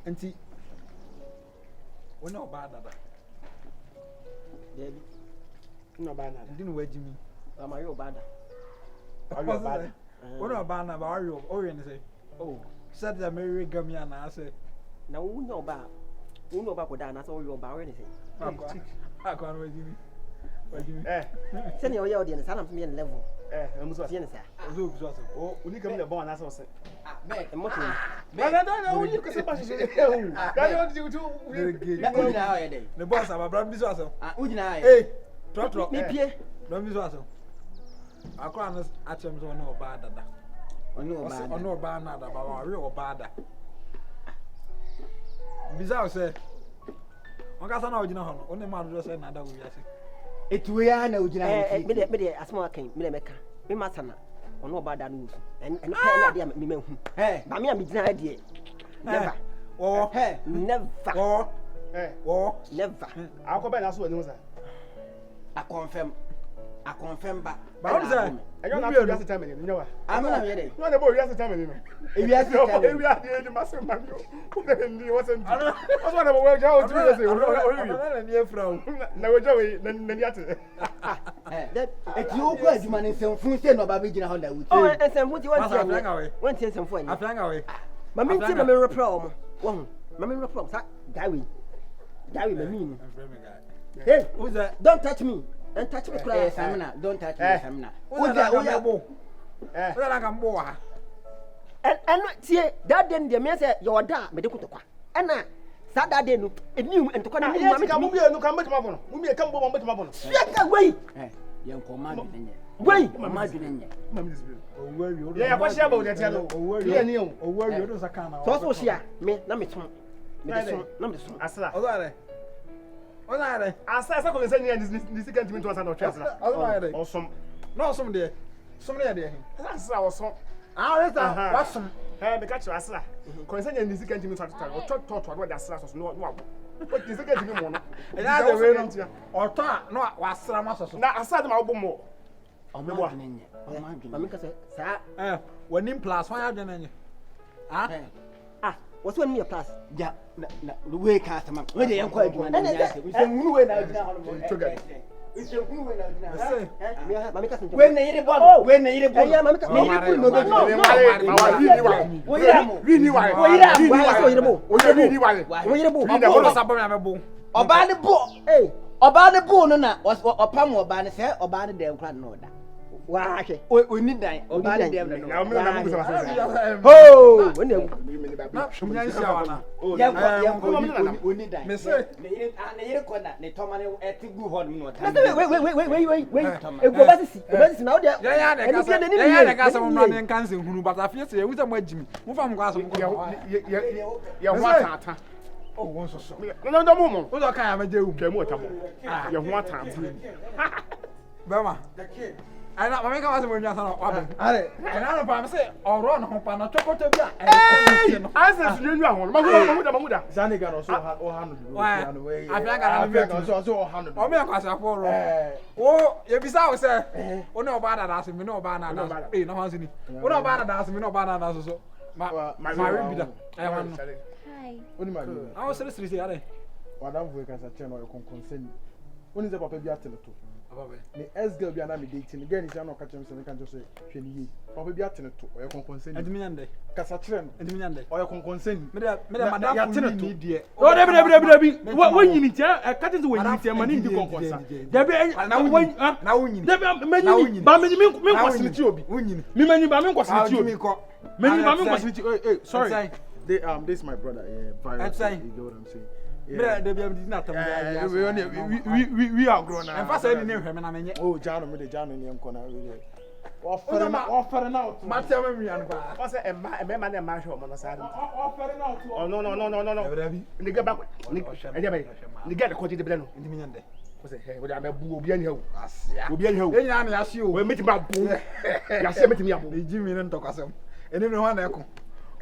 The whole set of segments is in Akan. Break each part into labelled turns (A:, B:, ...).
A: Auntie, we know bad that.
B: Debbie, no bad.
A: Didn't wait me.
B: Am I your bad?
A: Are you bad? We know bad about are you? Oh, you say. Oh, said the Mary Gummy and I say.
B: Now we know about. We know about what that's all your bar anything.
A: I can't wait you.
B: Send your audience, I'm from your level.
C: I'm so
B: serious.
C: Oh, we come the born as I said.
B: Make a motor.
C: No, you can say,
A: the boss of a brother is also.
B: Hey,
A: Trot,
B: me Pierre.
A: Don't be also. I can't at him so no bad. Or no bad, about real bad. Bizarre said, on got an original, only man just said another way.
B: It we are no me a small king, me make me masana. On no bad news. And idea me. Hey, but me am the idea. Never.
A: Oh,
B: hey, never.
A: Oh,
B: never.
C: I'll come back as well.
B: I confirm back.
A: But what is that?
C: I don't have to ask the time. You know what?
B: I'm not ready.
C: No, the boy, you have to tell me.
B: If you ask me,
C: we are the master man. He wasn't. I was one of the world. How do you say? No, Joey, then yet.
B: If you go to man in some food, say no, baby, you know how that would. Oh, and some what you want to away. One ten some fun.
A: I'm flying away.
B: Mammy, tell me a problem. One, Mammy, a problem. Gary, me. Hey, who's that? Don't touch me. And touch me, cry, Samina. Don't touch me, Samina. Who's that? And see that then the man said, you're da, Medical. And I sat that day, and you and to come and come with my phone. We come with my phone. Straight away. Young command. Wait, Mamma. Yeah, what's about that? Oh, where you do a can. So, yeah, me, number two. Number two.
C: I said, I'm going to send you this second to us and awesome. No, some day. Somebody there. That's our song. What's some? Hey, the catch us. Concerning the second to me, or talk what that's no. What is the second to me? And I don't know. Or talk, no, what's some muscles. Now, I said, my more. I'm when in plus, why are you?
B: What's when me a plus? Yeah, the way customer. When they inquire, it's a new way now. It's a new way now. When they eat it, when they eat it, Wow, we need that. Oh, when I know, I was when you're not. I don't know, say, or run home, and I took to be. I said, you know, Mamuda, Zanigan also had 100. I think also 100. Oh, me, I was a poor. Oh, if it's out, sir. Oh, no, bad as me, no bad as me, no one's in it. Oh, no bad as me, no bad as so. My reader. I want. Hi. What do you I was seriously, are they? Madame, we can channel your consent. When is the papa be at the me as girl be an army dating again is not catching some can just say Shenny. Papa be at it or your consent. And Miande, Cassatran, and Miande, or your consent. Madame, Yatin, dear. Oh, never. What you need to cut into when you tell money to consent. There be now winning. Sorry, this is my brother. Yeah, you know what I'm saying. Yeah. We are grown now. And first, I didn't him and I mean, oh, John, with the John in the corner. Offering out. Matter me and what's a man and my home on the side. Offering out. Oh, no. They get back. They get a quantity of blend in the minute. Hey, what I'm a boo be anyhow. Will be anyhow. I ask you, we're meeting about boom. I said, meeting me up. Jimmy and talk us. And everyone echo.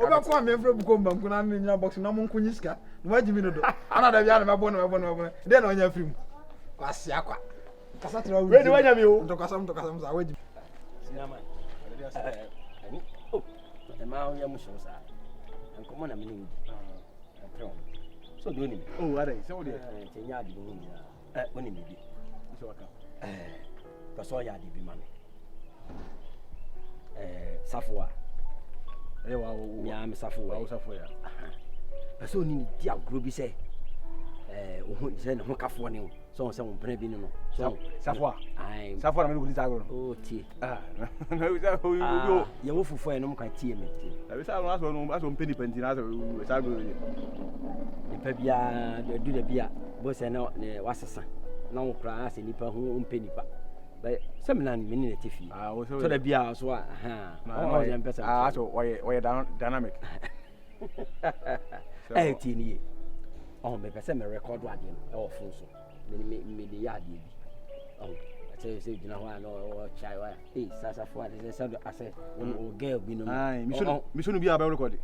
B: Oba kwa me fro buko mbanku na nya box na mo nkunyi sika no wajimi no do ana da bia na mabo no de na onya frim kwase akwa kasa tra we de wanya mi o ntokasa za wajimi sinama oh e ma o ya musho sa anko mo na me ni
D: So do ni.
C: Oh, are they? So they.
D: Tenya di hu ni na. Woni mi bi.
C: So waka.
D: Ka so ya di bi ma me. Safwa.
C: Wa
D: ya me Safwa.
C: Wa Safwa ya.
D: Ka so ni di agro bi se o se ne ho kafo ne so on se on pren bi ni no. So
C: Safwa.
D: Ai.
C: Safwa na me go agro.
D: Oh tie.
C: Na we say o
D: ye wo fufu eno ka tie me tie.
C: Na we say no aso mpeni penti na aso agro ni.
D: Nipa bia du da bia bo se na wasesa na wo kra ase nipa ho mpeni pa. But some nan mini na tifi. So da bia so o je mpesa.
C: So we dynamic.
D: Tie ni. Oh me pese me record ade no e phone so. Me de ya ade bi. Oh say you know no chai wa. Sasa for ade say ase o girl bi no.
C: Me should be able record.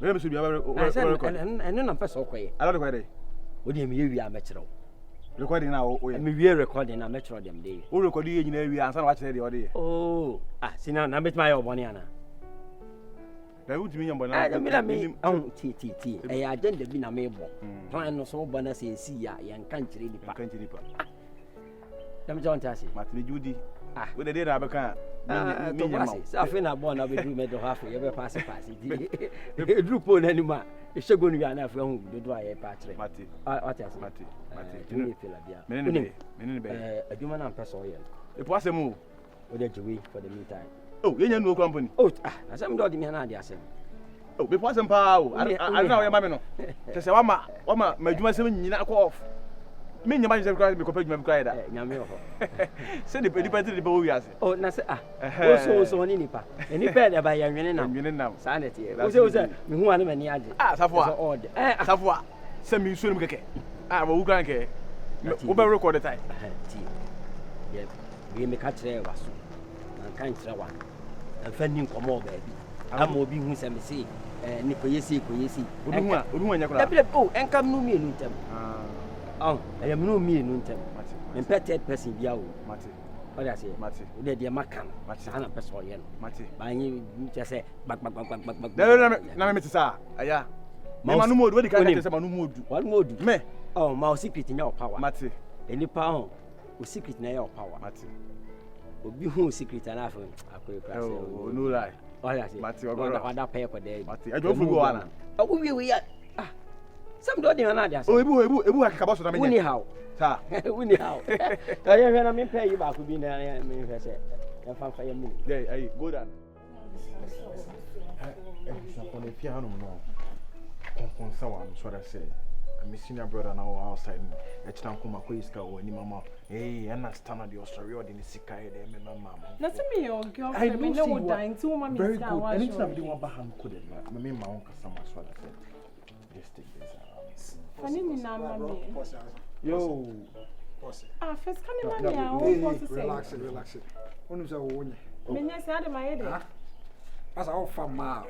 C: Me should be able record.
D: And no pese okoye.
C: I don't record.
D: Wo de me wi a me kire.
C: Recording now.
D: Me we recording na me kire dem dey.
C: O record ye nyina wi ansa na wa kire dey o dey.
D: Oh, sina na bet my oboni ana.
C: Da wuti mi nyamba na.
D: Me ti. E agenda bi na me bo. Plan no so bo na se si ya yan kan kire nipa.
C: Kan kire nipa.
D: Dem John Tasi.
C: Matri Judi. We dey na be kan.
D: Me nyamba. Sa fe na bo na be du me do half ye be pass. E dru po na nima. E shego nu ya na afa hu do aye pa kire.
C: Mati.
D: Mati. Tini fela bia.
C: Menene be.
D: Adwuma na mpesa o ye.
C: E po asemu.
D: O dey jewe for the meantime.
C: Oh, you know company.
D: Oh, asem do di me na ade asem.
C: Oh, be posem pa o. I don't know where no. Te se wa ma madwuma sem nyina ko off. Me nyama je kra be ko padwuma be kra da.
D: Nyame ho.
C: Se de pedi be wo wiase.
D: Oh, na se so oni nipa. Nipa da ba ya nwene nam. Sa na tie. O se me hu ane mani age.
C: Safo. Safo. Se me nsuo mu keke. Wa wu kan ke. Wo be record the time.
D: Tie. Yeah. We me ka kire wa so. Na kan kire wa. Afa ni nkomo ba bi. Ama obi hu se me se ni koyesi.
C: Obi hu anya kra.
D: Oh, enkam no mi enu ntem. I am no me enu ntem. Me third person bia o.
C: Mate.
D: What I say?
C: Mate.
D: We dey makan. Ana person ye no.
C: Mate.
D: Ba yin just say bak.
C: Na me tisa. Aya. Me manu modu we di kan say manu modu.
D: What modu?
C: Me.
D: Oh, my secret in your power.
C: Mate.
D: Any power. O secret na your power.
C: Mate.
D: Obi hu secret na afa akoy class.
C: Oh, no lie.
D: What I say?
C: Mate, ogoro.
D: Wada pay for there.
C: Mate. Ajo fu go ana.
D: Oh, we some do dey na dia.
C: Oh, ebu hakaba so na me.
D: Wuni how?
C: Sa.
D: Wuni how? Ya hwe na me pay you back bi na me hwe se. Ya fa ya mu.
C: There, ayi, go down. Sa pone fi hanu no. Kon sa wa so that say. My senior brother now outside. Echina kuma ko iska o ni mama. And na stand the Australia or the sika e dem mama.
E: Na se me your girlfriend me no dying to mama
C: very good. Anything I do want baham could it. Me my own customer so that say. Just take this.
E: Ani ni na mama.
C: Yo.
E: First can you mama what to say?
A: Relax. Onu say wo nye.
E: Me nya say ade my head.
A: Asa o fama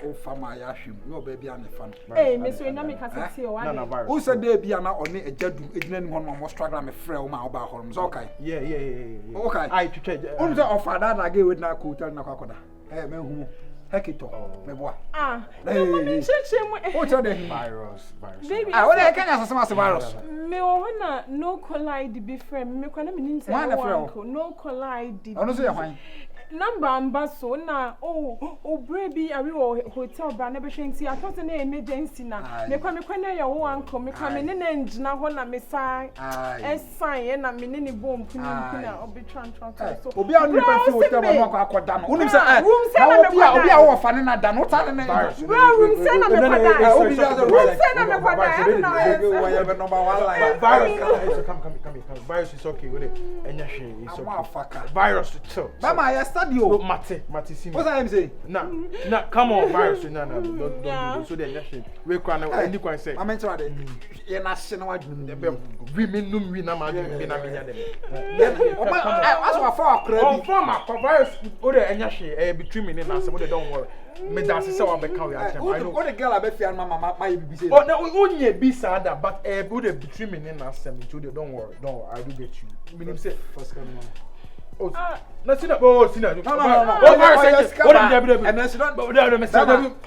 A: ya hwem no ba bia me fa no.
E: Eh me so na me ka say o wa.
A: O say dey bia na one ejadu ejina ni hono mo struggle me frɛ o ma o ba horom so okay.
C: Yeah.
A: Okay.
C: I to check.
A: Onu say o fa da ge we na ko hotel na kwakoda. Me hu hekito me boa.
E: No me cheche mu.
A: O che dey
C: virus.
E: Baby.
A: What dey Kenya asema se virus.
E: Me o na no collide be friend me kwa na me nim say no collide.
A: Onu say hwan.
E: Number ambaso na brebi ari hotel ba na be hwenti atose na emergency na me kwa na ye wo anko me kwa me ne na ngina ho na me sai sign na me ne ne bom kuna obi tran so
A: obi a no be fi hotel ba mo akoda no unim say obi a wo fa ne na da no ta ne
E: room say na me kwada
A: obi
E: room say na me kwada
A: na be number 1 line
C: virus come virus is okay with it enya hwe is okay virus chill
A: mama ya stadio
C: mate see me
A: what am say
C: na come on virus no don't so the enya we kwa na any kwan say
A: I mean try dey ye na hye na wadwum
C: de be we me num we na ma be na me nya dem
A: as wa for akra bi
C: confirm a virus o de enya hwe between me na say don't worry me da say wa be ka we acha I know
A: o the girl abefia mama my be say
C: oh no onye be sad but o de between me na say me don't worry I do get you meaning say
A: first come
B: No, see that. Oh, see that.
A: No.
B: And then she don't. Oh,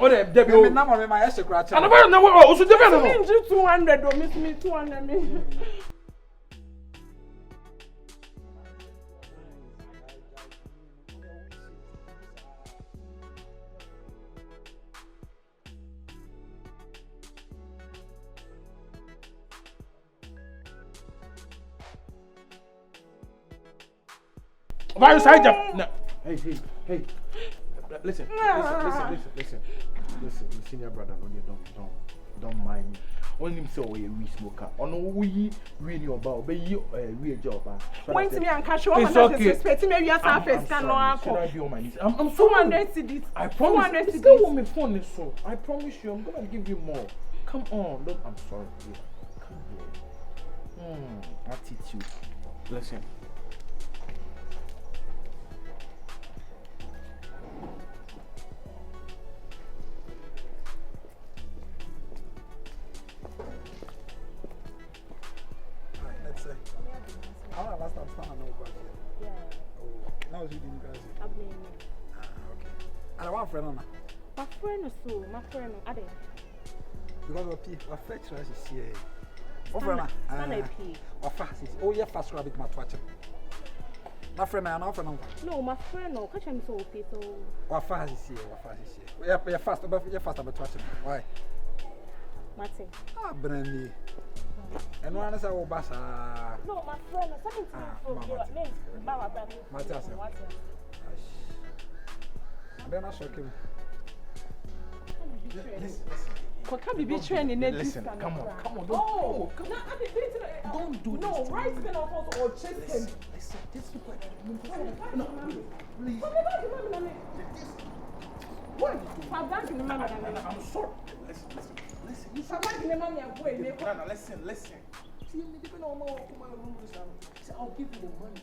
B: Debbie.
A: Me number my extra scratch.
B: And I know what also Debbie.
E: 200 or miss me 200 me.
B: Why you side up? No. Hey. Listen, senior brother, no, don't mind me. Only him say we smoker. Ono we really about, but you we job.
E: When to me and cash one disrespecting me, you are surface can no
B: should I be on my knees? I'm
E: 200 cedis.
B: I promise. 200 cedis. Still want me phone is so. I promise you, I'm gonna give you more. Come on, look, I'm sorry. Come here. Attitude. Listen.
A: And one friend on
E: my friend Ade.
A: Because of fetch rice is here. Oh friend of fast is oh yeah fast rabbit my twatch. My friend and friend
E: no my friend no catch him so okay so
A: what fast is here yeah fast about twatch why
E: Martin
A: brandy and one is our bassa
E: no my friend second name mama brandy
A: Martin then I shock him.
B: Listen, come on. Don't do this.
E: No, right spin off or chase him.
B: Listen, this is what no, please. What are you doing? I'm sorry. Listen. Listen. See, you depend on my room. I'll give you the money.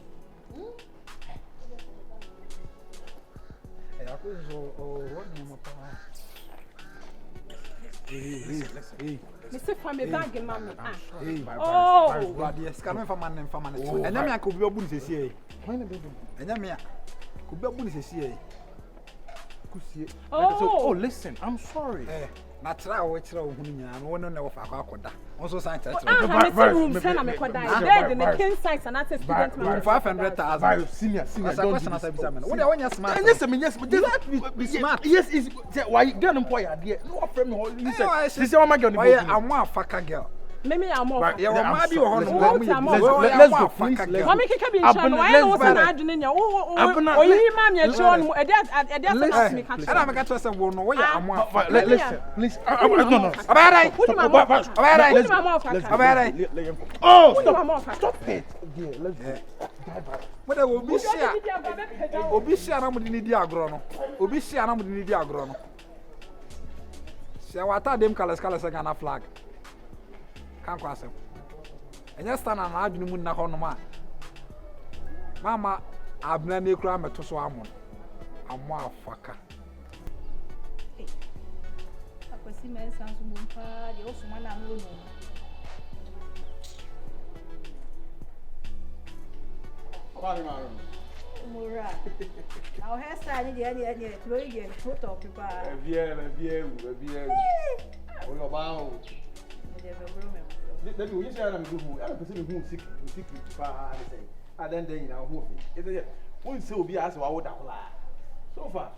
E: Mr. Family Bank and Mammy.
A: Oh, but yes, coming from man and from man. And then I could be a bunny here. And then I could be a bunny here.
B: Oh, listen, I'm sorry.
A: Not try what you're doing, and one on of Aquacoda. Also, science.
E: Room, send a Mekoda. There, the King sites and access student
A: 500,000. Senior, question as examiner. What are you smart? Yes, but be smart.
B: Yes, is why you get employed. No, friend, this is what my girl.
A: I'm one fucker girl.
E: Maybe I'm more.
A: Yeah, let's go.
E: Mommy can be in China. I know what's an in your oh, man, you're showing a death at a death.
A: And I'm going to say, well, no way. I'm one.
B: Listen, please. No. Oh, stop it. Let's go.
A: But I will be share. Obisia, I'm with the diagram. Obisia, I'm with the diagram. See what I them colors again a flag. Can't cross him. And just stand and argue with Nahonoma. Mamma, I've never crammed to Swamon. I'm more fucker.
F: I could see my son's moon party, also one I'm alone. Mura. Our hairstyle, the idea, very good, photo of people.
B: That we say I'm good. I'm person who sick far. I then you know who. Is it? Who so be as what would apply? So far.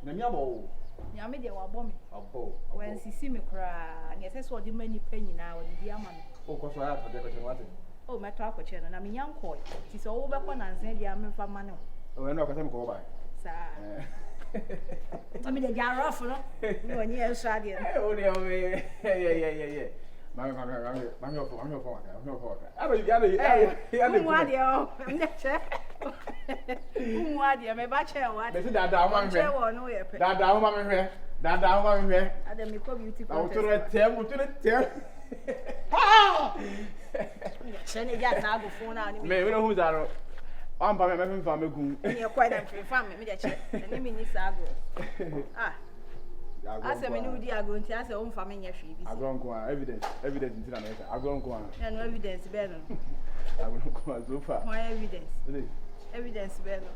B: Na me abo.
F: Ya me dey wa bo me.
B: Abo.
F: When sisi me kra, na say so di mani panyi na wo di ama me.
B: O ko so ya for the question what?
F: O me to akoche no na me nyanko. Ti so wo be ko na nzen dia me fa ma no.
B: O we no ko say me ko ba.
F: Sa. I mean, they are off, no? When you're sad, yeah.
B: Mammy, I'm your father. I
F: don't my bachelor, what? This is that down, man. That down, man. That down, man. I don't make beautiful. I will tell. Send it just now before now.
B: Maybe we know who's that. I'm by my family.
F: You're quite a family. And let me need Sago. Ah, I said, when you are going to ask your own family, I don't go evidence in America. I don't go on. No evidence, better.
C: I will not come so far.
F: My evidence. Evidence better.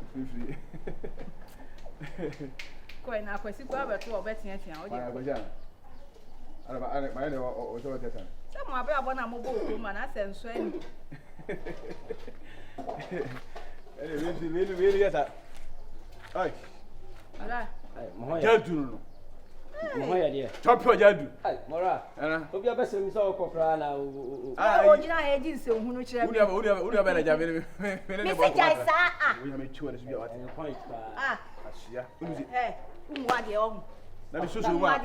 F: Quite now, quite simple about 2 or better. I
C: know what you're saying.
F: Some of our one mobile man, I said, Swain.
C: Really get that. Hey, Jadu. Top your Jadu.
D: Mora, hope your best is all cocra now.
F: Oh, you know, I didn't say who knows.
C: Who have been a job?
F: We
C: have made sure that you are at a point.
F: Ah,
C: yeah.
F: Hey, what you own?
C: Let me show you what.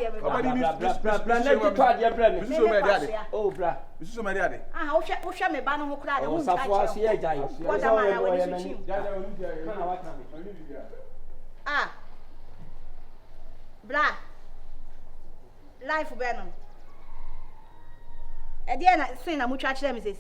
D: Oh, bra.
C: This is my daddy.
F: Ah, how shall me ban who cried?
D: Oh, Safwa, see a giant.
F: What am I with you? Ah, bra. Life Venom. Again, I say, I'm much them is a